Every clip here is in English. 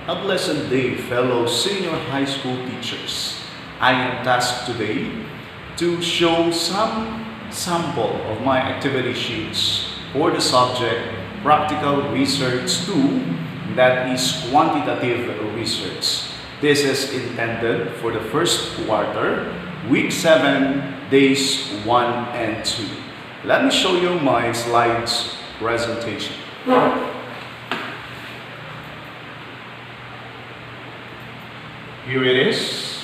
A blessed day, fellow senior high school teachers. I am tasked today to show some sample of my activity sheets for the subject Practical Research 2, that is quantitative research. This is intended for the first quarter, week 7, days 1 and 2. Let me show you my slides presentation. Here it is.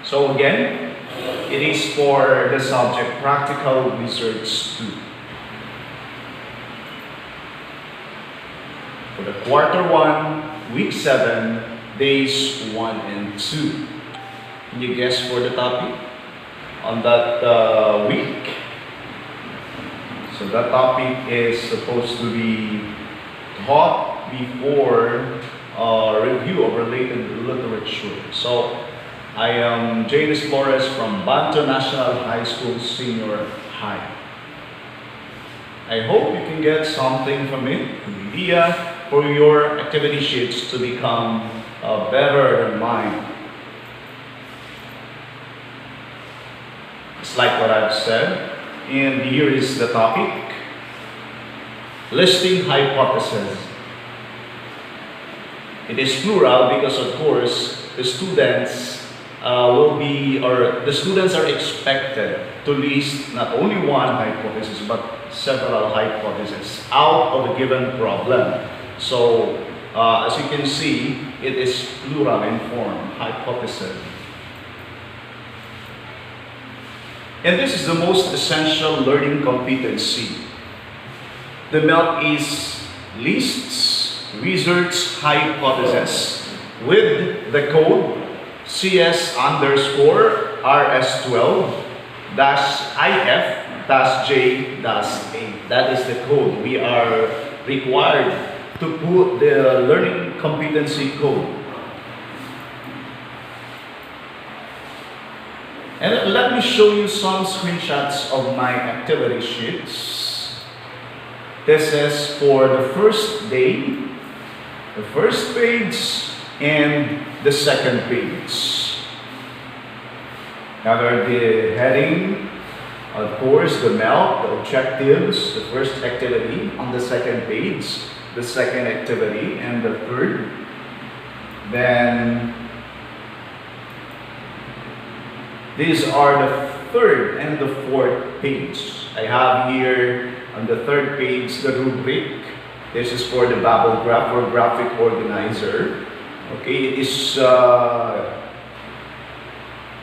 So again, it is for the subject Practical Research 2. For the quarter 1, week 7, days 1 and 2. Can you guess for the topic on that week? So that topic is supposed to be taught before review of related literature. So I am James Flores from Banto National High School Senior High. I hope you can get something from it, an idea for your activity sheets to become better than mine. It's like what I've said, and here is the topic: listing hypotheses. It is plural because, of course, the students the students are expected to list not only one hypothesis but several hypotheses out of a given problem. So, as you can see, it is plural in form, hypothesis. And this is the most essential learning competency. The MELC is lists research hypothesis with the code CS_RS12-IF-J-A. That is the code we are required to put the learning competency code. And let me show you some screenshots of my activity sheets. This is for the first day, the first page, and the second page. Now the heading, of course, the MELC, the objectives, the first activity on the second page, the second activity, and the third. Then these are the third and the fourth page. I have here on the third page the rubric. This is for the bubble graph or graphic organizer. Okay, it is a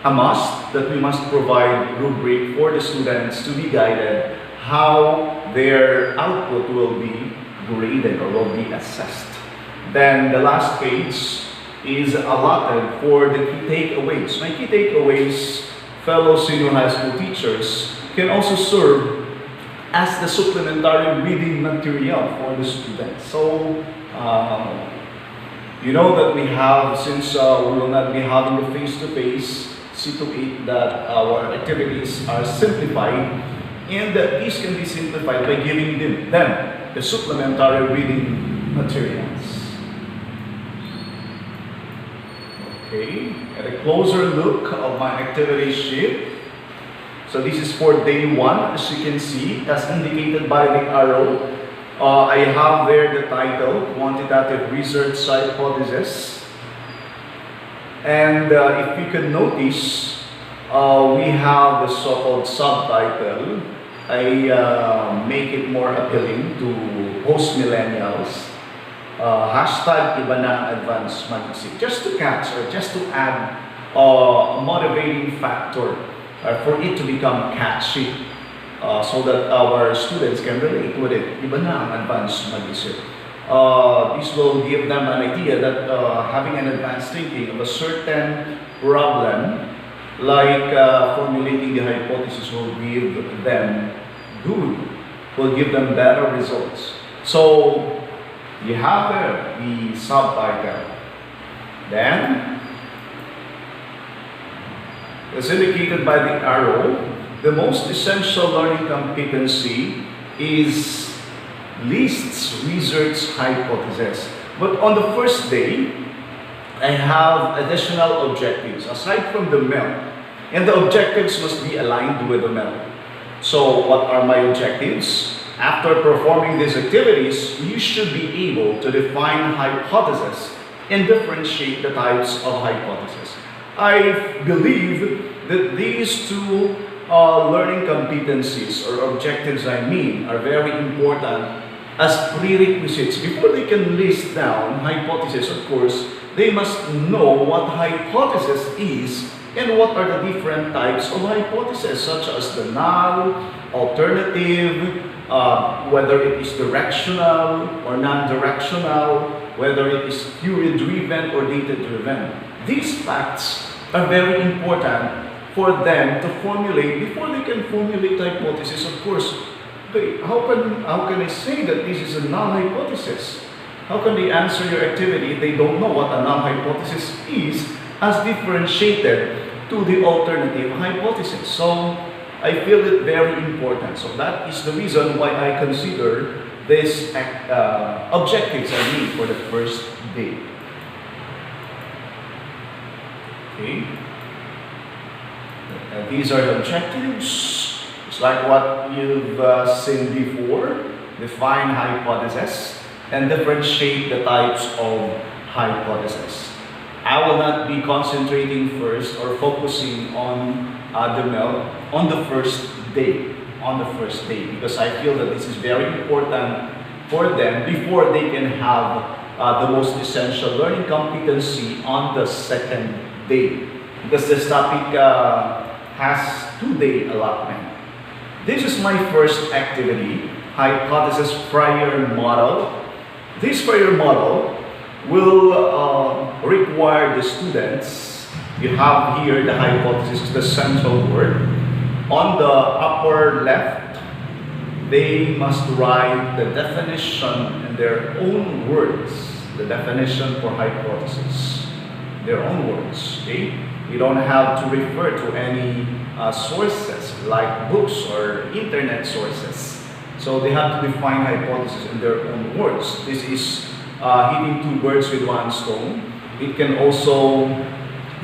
must that we must provide rubric for the students to be guided how their output will be graded or will be assessed. Then the last page is allotted for the key takeaways. My key takeaways, fellow senior high school teachers, can also serve as the supplementary reading material for the students. So, you know that we have, since we will not be having the face-to-face, see to it that our activities are simplified, and that these can be simplified by giving them the supplementary reading materials. Okay, at a closer look of my activity sheet. So this is for day 1, as you can see, as indicated by the arrow. I have there the title, Quantitative Research Hypothesis. And if you can notice, we have the so-called subtitle. I make it more appealing to post-millennials. Hashtag iba na advanced mag-isip. Just to catch or just to add a motivating factor for it to become catchy. So that our students can relate with it. Iba na ang advanced mag-isip. This will give them an idea that having an advanced thinking of a certain problem, like formulating the hypothesis, will give them will give them better results. So you have there the subtitle. Then, as indicated by the arrow, the most essential learning competency is lists research hypotheses. But on the first day, I have additional objectives aside from the MELC. And the objectives must be aligned with the MELC. So what are my objectives? After performing these activities, you should be able to define hypotheses and differentiate the types of hypotheses. I believe that these two learning competencies or objectives are very important as prerequisites. Before they can list down hypothesis, of course, they must know what hypothesis is and what are the different types of hypotheses, such as the null, alternative, whether it is directional or non-directional, whether it is theory-driven or data-driven. These facts are very important for them to formulate before they can formulate hypothesis. Of course, how can I say that this is a null hypothesis? How can they answer your activity if they don't know what a null hypothesis is as differentiated to the alternative hypothesis? So I feel it very important. So that is the reason why I consider these objectives I need for the first day. Okay. These are the objectives. It's like what you've seen before. Define hypotheses and differentiate the types of hypotheses. I will not be concentrating first or focusing on the MELC on the first day. Because I feel that this is very important for them before they can have the most essential learning competency on the second day. Because this topic has 2-day allotment. This is my first activity, hypothesis Frayer model. This Frayer model will require the students, you have here the hypothesis, the central word. On the upper left, they must write the definition in their own words, the definition for hypothesis, their own words. Okay? You don't have to refer to any sources like books or internet sources. So they have to define hypothesis in their own words. This is hitting two birds with one stone. It can also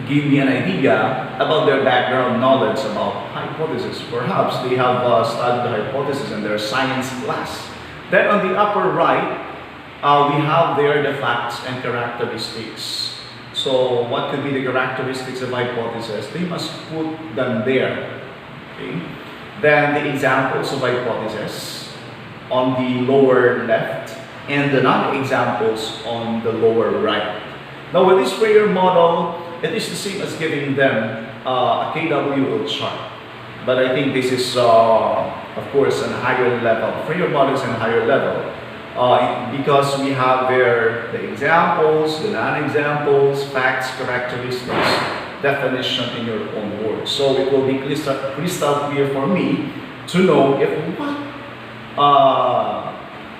give me an idea about their background knowledge about hypothesis. Perhaps they have studied the hypothesis in their science class. Then on the upper right, we have there the facts and characteristics. So what could be the characteristics of hypothesis? They must put them there. Okay? Then the examples of hypothesis on the lower left and the non-examples on the lower right. Now with this Frayer model, it is the same as giving them a KWO chart. But I think this is, of course, a higher level. Frayer model is a higher level. Because we have there the examples, the non-examples, facts, characteristics, definition in your own words. So it will be crystal clear for me to know if what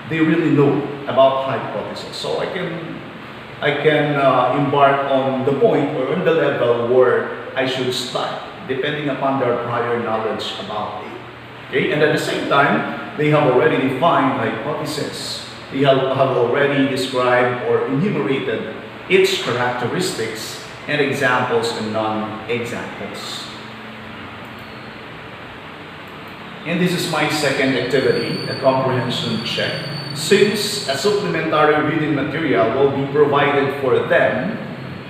they really know about hypothesis. So I can embark on the point or on the level where I should start, depending upon their prior knowledge about it. Okay? And at the same time, they have already defined hypothesis. They have already described or enumerated its characteristics and examples and non-examples. And this is my second activity, a comprehension check. Since a supplementary reading material will be provided for them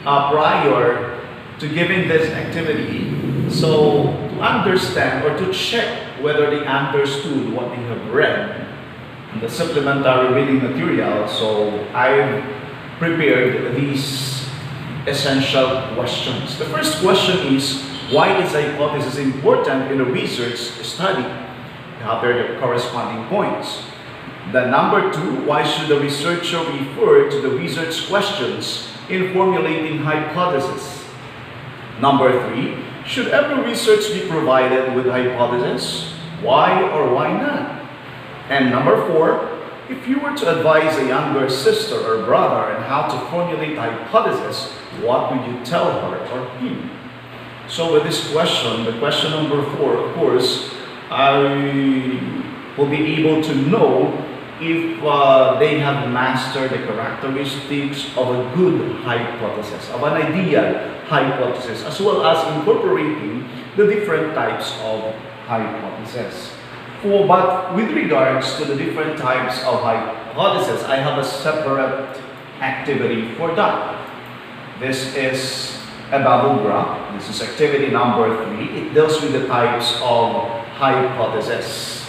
prior to giving this activity, so to understand or to check whether they understood what they have read, the supplementary reading material, so I've prepared these essential questions. The first question is, why is hypothesis important in a research study? You have there the corresponding points. The number 2, why should the researcher refer to the research questions in formulating hypothesis? Number 3, should every research be provided with hypothesis? Why or why not? And number 4, if you were to advise a younger sister or brother on how to formulate hypothesis, what would you tell her or him? So with this question, the question number 4, of course, I will be able to know if they have mastered the characteristics of a good hypothesis, of an ideal hypothesis, as well as incorporating the different types of hypothesis. But with regards to the different types of hypothesis, I have a separate activity for that. This is a bubble graph. This is activity number 3. It deals with the types of hypothesis.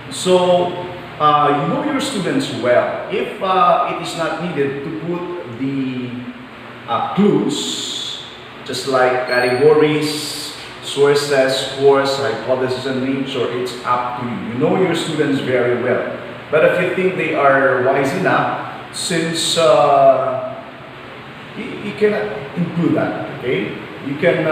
So, you know your students well. If it is not needed to put the clues, just like categories, sources, course, hypothesis, and nature, it's up to you. You know your students very well. But if you think they are wise enough, since you cannot include that, okay? You can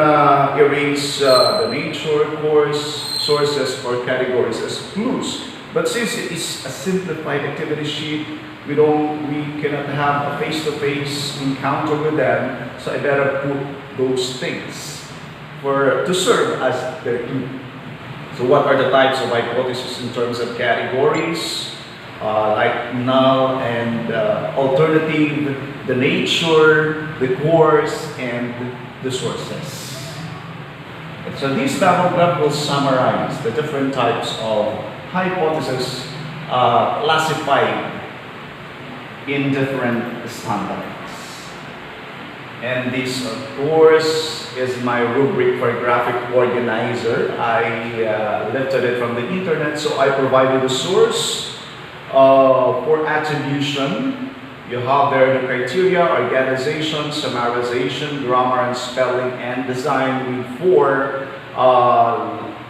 erase the nature, course, sources, or categories as clues. But since it is a simplified activity sheet, we cannot have a face-to-face encounter with them, so I better put those things to serve as their clue. So what are the types of hypotheses in terms of categories, like null and alternative, the nature, the course, and the sources. And so this bubble graph will summarize the different types of hypotheses classified in different standards. And this, of course, is my rubric for graphic organizer. I lifted it from the internet, so I provided the source for attribution. You have there the criteria, organization, summarization, grammar and spelling, and design with 4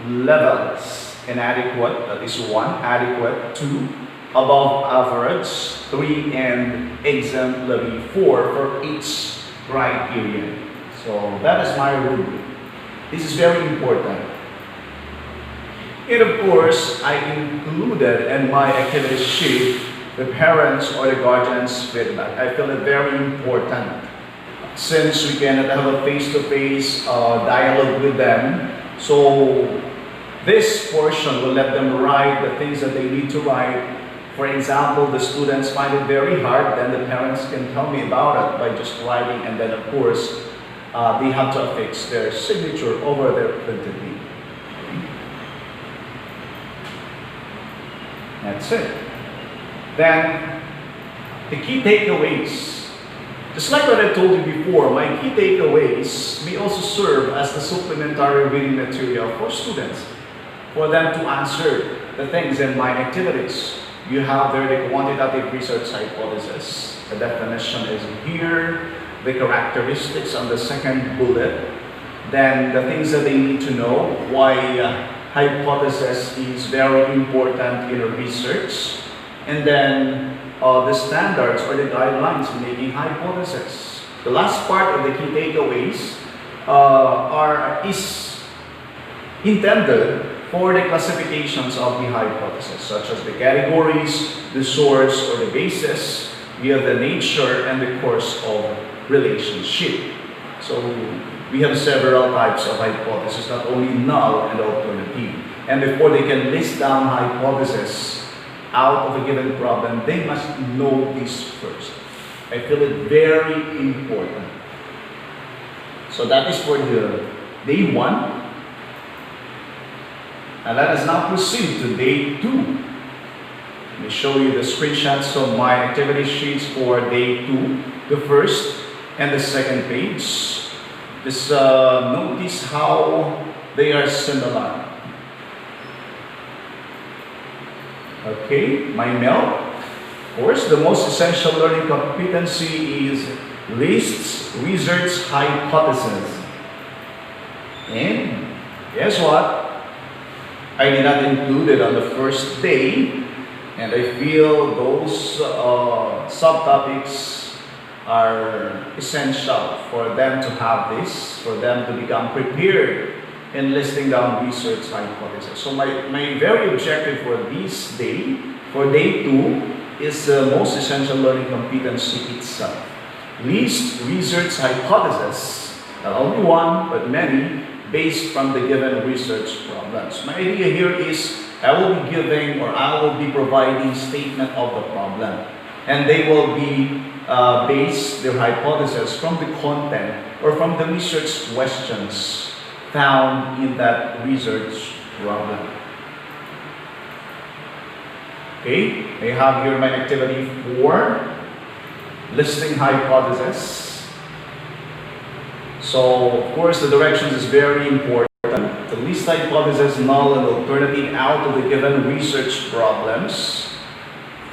levels. Inadequate, that is 1, adequate, 2, above average, 3, and exemplary, 4 for each criteria. So that is my rubric. This is very important. And of course, I included in my activity sheet the parents or the guardian's feedback. I feel it very important since we cannot have a face-to-face dialogue with them. So this portion will let them write the things that they need to write. For example, the students find it very hard, then the parents can tell me about it by just writing, and then of course, they have to affix their signature over their printed name. That's it. Then, the key takeaways. Just like what I told you before, my key takeaways may also serve as the supplementary reading material for students, for them to answer the things in my activities. You have there the quantitative research hypothesis. The definition is here. The characteristics on the second bullet. Then the things that they need to know, why hypothesis is very important in research. And then the standards or the guidelines in making hypothesis. The last part of the key takeaways is intended for the classifications of the hypothesis, such as the categories, the source or the basis, we have the nature and the course of relationship. So we have several types of hypothesis, not only null and alternative. And before they can list down hypothesis out of a given problem, they must know this first. I feel it very important. So that is for the day 1. And let us now proceed to day 2. Let me show you the screenshots of my activity sheets for day 2, the first and the second page. Just notice how they are similar. Okay, my MELC. Of course, the most essential learning competency is lists, research, hypotheses. And guess what? I did not include it on the first day, and I feel those subtopics are essential for them to have this, for them to become prepared in listing down research hypothesis. So my very objective for this day, for day 2, is the most essential learning competency itself. List, research, hypothesis, not only one, but many, based from the given research problems. My idea here is I will be giving or I will be providing statement of the problem. And they will be base their hypothesis from the content or from the research questions found in that research problem. Okay, I have here my activity 4, listing hypothesis. So, of course, the directions is very important. To list hypothesis, null, and alternative out of the given research problems.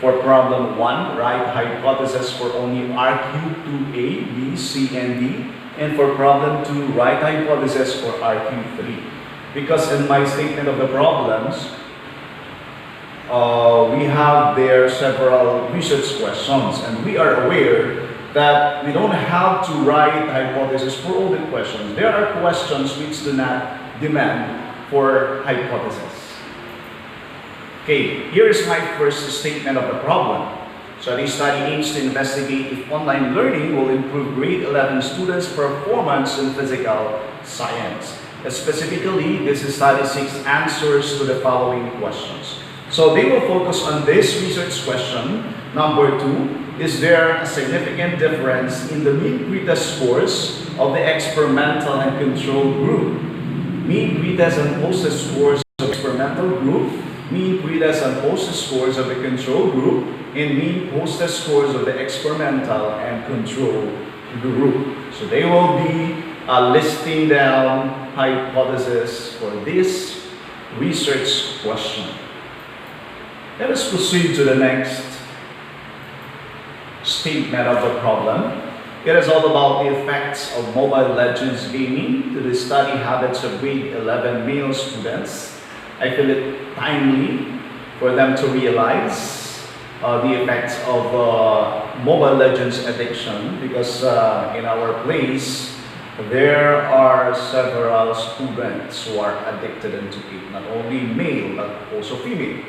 For problem 1, write hypothesis for only RQ2A, B, C, and D. And for problem 2, write hypothesis for RQ3. Because in my statement of the problems, we have there several research questions, and we are aware that we don't have to write hypothesis for all the questions. There are questions which do not demand for hypothesis. Okay, here is my first statement of the problem. So the study aims to investigate if online learning will improve grade 11 students' performance in physical science. Specifically, this study seeks answers to the following questions. So they will focus on this research question. Number 2, is there a significant difference in the mean pretest scores of the experimental and control group? Mean pretest and post-test scores of the experimental group, mean pretest and post-test scores of the control group, and mean post-test scores of the experimental and control group. So they will be listing down hypothesis for this research question. Let us proceed to the next statement of the problem. It is all about the effects of Mobile Legends gaming to the study habits of grade 11 male students. I feel it timely for them to realize the effects of Mobile Legends addiction, because in our place there are several students who are addicted into it, not only male but also female.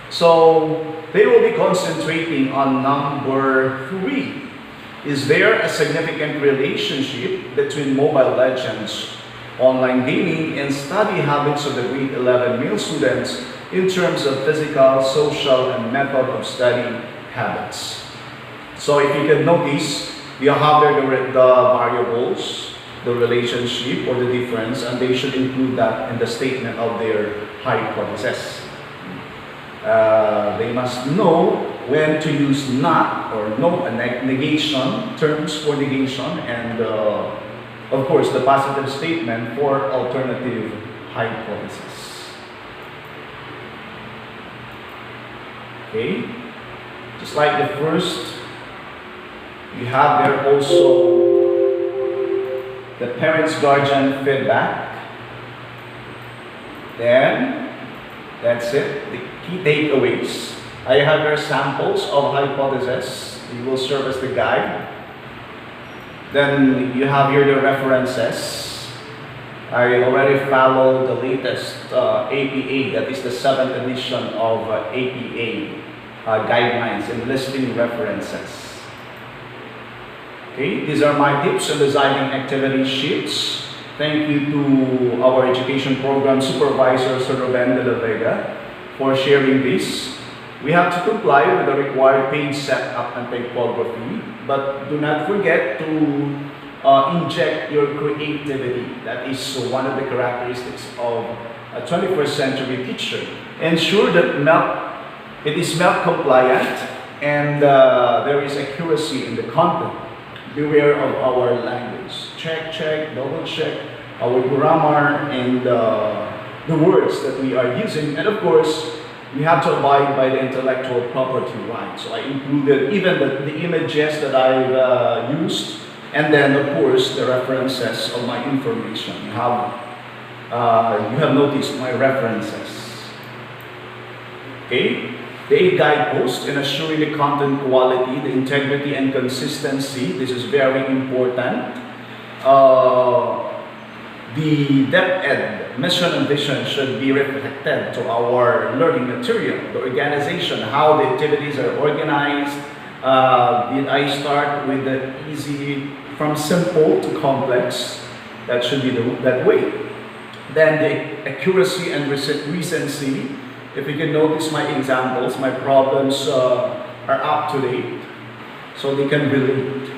So they will be concentrating on number 3. Is there a significant relationship between Mobile Legends, online gaming, and study habits of the grade 11 male students in terms of physical, social, and method of study habits? So if you can notice, you have there the variables, the relationship or the difference, and they should include that in the statement of their hypothesis. They must know when to use not or no negation, terms for negation, and of course the positive statement for alternative hypothesis. Okay, just like the first, you have there also the parents' guardian feedback. Then that's it, the key takeaways. I have here samples of hypothesis. It will serve as the guide. Then you have here the references. I already followed the latest APA, that is the 7th edition of APA guidelines in listing references. Okay, these are my tips on designing activity sheets. Thank you to our education program supervisor, Sir Ruben de la Vega, for sharing this. We have to comply with the required page setup and typography, but do not forget to inject your creativity. That is one of the characteristics of a 21st century teacher. Ensure that it is MELC compliant and there is accuracy in the content. Beware of our language. Check, double check our grammar and the words that we are using. And of course, we have to abide by the intellectual property rights. So I included even the images that I've used, and then of course the references of my information. You have noticed my references. Okay, the guidepost in assuring the content quality, the integrity and consistency. This is very important. The depth mission and vision should be reflected to our learning material. The organization, how the activities are organized. Did I start with the easy, from simple to complex? That should be that way. Then the accuracy and recency. If you can notice my examples, my problems are up to date, so they can relate.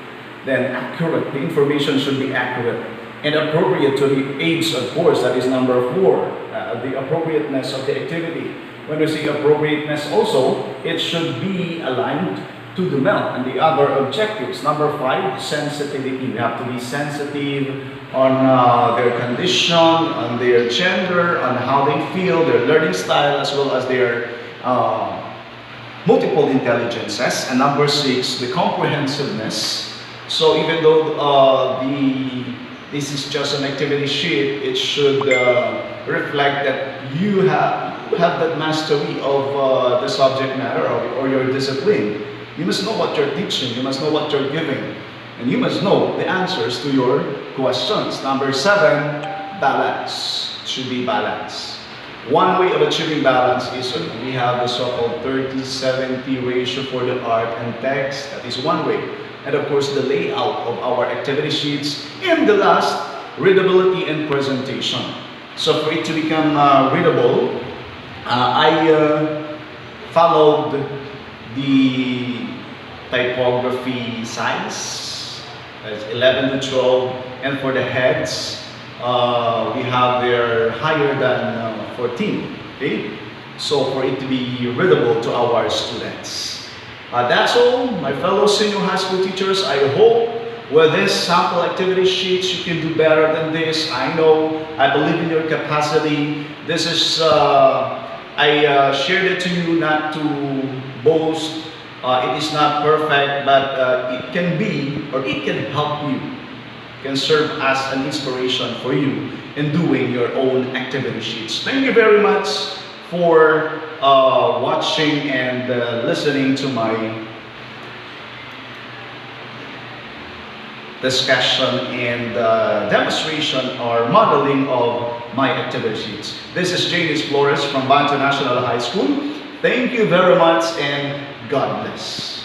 Then accurate, the information should be accurate and appropriate to the age, of course, that is number 4, the appropriateness of the activity. When we say appropriateness also, it should be aligned to the MELC and the other objectives. Number 5, sensitivity. We have to be sensitive on their condition, on their gender, on how they feel, their learning style, as well as their multiple intelligences. And number 6, the comprehensiveness. So even though this is just an activity sheet, it should reflect that you have that mastery of the subject matter or your discipline. You must know what you're teaching, you must know what you're giving, and you must know the answers to your questions. Number 7, balance. It should be balance. One way of achieving balance is we have the so-called 30-70 ratio for the art and text. That is one way. And of course, the layout of our activity sheets. And the last, readability and presentation. So for it to become readable, I followed the typography size, that's 11 to 12, and for the heads, we have their higher than 14. Okay, so for it to be readable to our students. That's all, my fellow senior high school teachers. I hope with this sample activity sheets you can do better than this. I know, I believe in your capacity. This is I shared it to you not to boast. It is not perfect, but it can be, or it can help you. It can serve as an inspiration for you in doing your own activity sheets. Thank you very much for watching and listening to my discussion and demonstration or modeling of my activity sheets. This is Janice Flores from Banto National High School. Thank you very much and God bless.